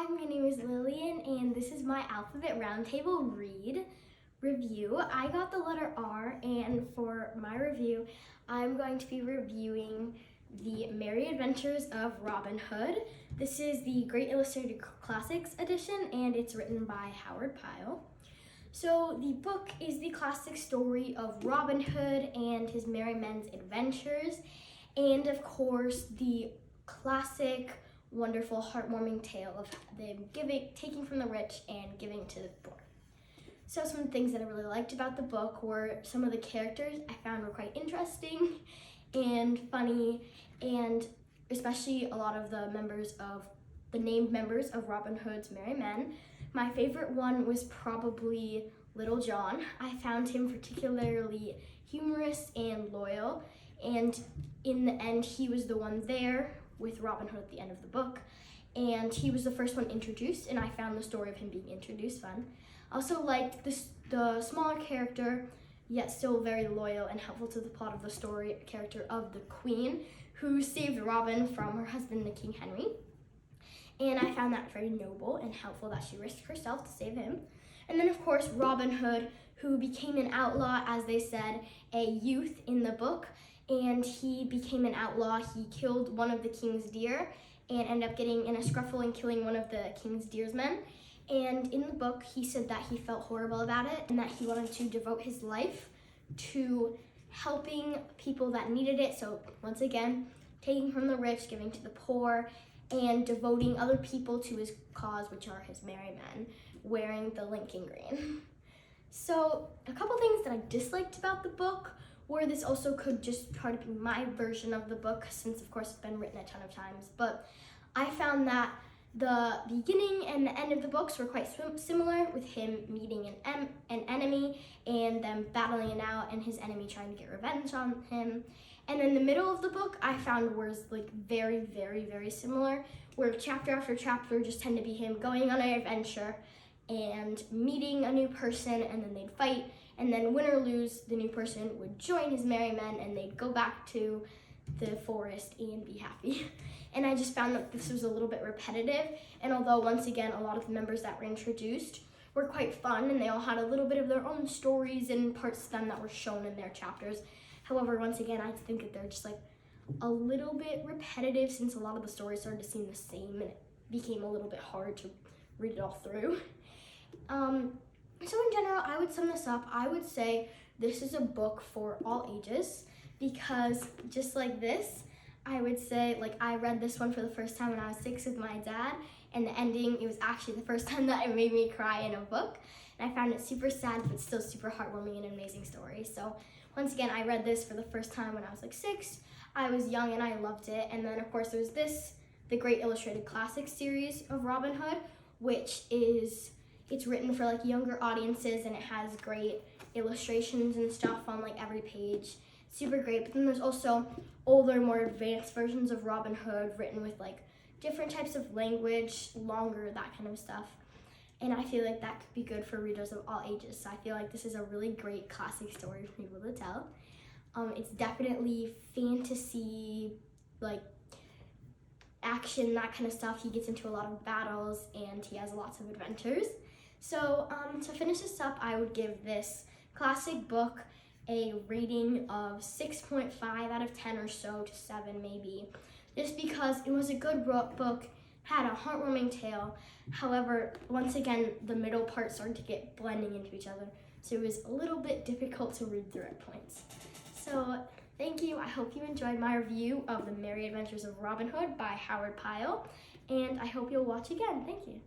my name is Lillian, and this is my Alphabet Roundtable Read review. I got the letter R, and for my review, I'm going to be reviewing The Merry Adventures of Robin Hood. This is the Great Illustrated Classics edition, and it's written by Howard Pyle. So the book is the classic story of Robin Hood and his merry men's adventures, and of course the classic, wonderful, heartwarming tale of them taking from the rich and giving to the poor. So some things that I really liked about the book were some of the characters I found were quite interesting and funny, and especially a lot of the named members of Robin Hood's merry men. My favorite one was probably Little John. I found him particularly humorous and loyal, and in the end he was the one there with Robin Hood at the end of the book, and he was the first one introduced, and I found the story of him being introduced fun. I also liked the smaller character, yet still very loyal and helpful to the plot of the story, character of the Queen, who saved Robin from her husband, the King Henry. And I found that very noble and helpful that she risked herself to save him. And then of course Robin Hood, who became an outlaw, as they said, a youth in the book, and he became an outlaw. He killed one of the king's deer and ended up getting in a scruffle and killing one of the king's deer's men. And in the book, he said that he felt horrible about it and that he wanted to devote his life to helping people that needed it. So once again, taking from the rich, giving to the poor, and devoting other people to his cause, which are his merry men, wearing the Lincoln green. So a couple things that I disliked about the book were this also could just try to be my version of the book, since of course it's been written a ton of times, but I found that the beginning and the end of the books were quite similar, with him meeting an enemy and them battling it out and his enemy trying to get revenge on him. And then the middle of the book I found was like very, very, very similar, where chapter after chapter just tend to be him going on an adventure and meeting a new person, and then they'd fight, and then win or lose, the new person would join his merry men and they'd go back to the forest and be happy. And I just found that this was a little bit repetitive, and although once again a lot of the members that were introduced were quite fun and they all had a little bit of their own stories and parts of them that were shown in their chapters, however, once again I think that they're just like a little bit repetitive, since a lot of the stories started to seem the same and it became a little bit hard to read it all through. So in general, I would sum this up. I would say this is a book for all ages, because just like this, I would say, like, I read this one for the first time when I was 6 with my dad, and the ending, it was actually the first time that it made me cry in a book, and I found it super sad but still super heartwarming and an amazing story. So once again, I read this for the first time when I was like 6. I was young and I loved it. And then of course there was the Great Illustrated Classics series of Robin Hood, which it's written for like younger audiences, and it has great illustrations and stuff on like every page. Super great. But then there's also older, more advanced versions of Robin Hood written with like different types of language, longer, that kind of stuff. And I feel like that could be good for readers of all ages. So I feel like this is a really great classic story for people to tell. It's definitely fantasy, like action, that kind of stuff. He gets into a lot of battles and he has lots of adventures. So to finish this up, I would give this classic book a rating of 6.5 out of 10 or so, to 7 maybe, just because it was a good book, had a heartwarming tale. However, once again, the middle part started to get blending into each other, so it was a little bit difficult to read through at points. So thank you. I hope you enjoyed my review of The Merry Adventures of Robin Hood by Howard Pyle, and I hope you'll watch again. Thank you.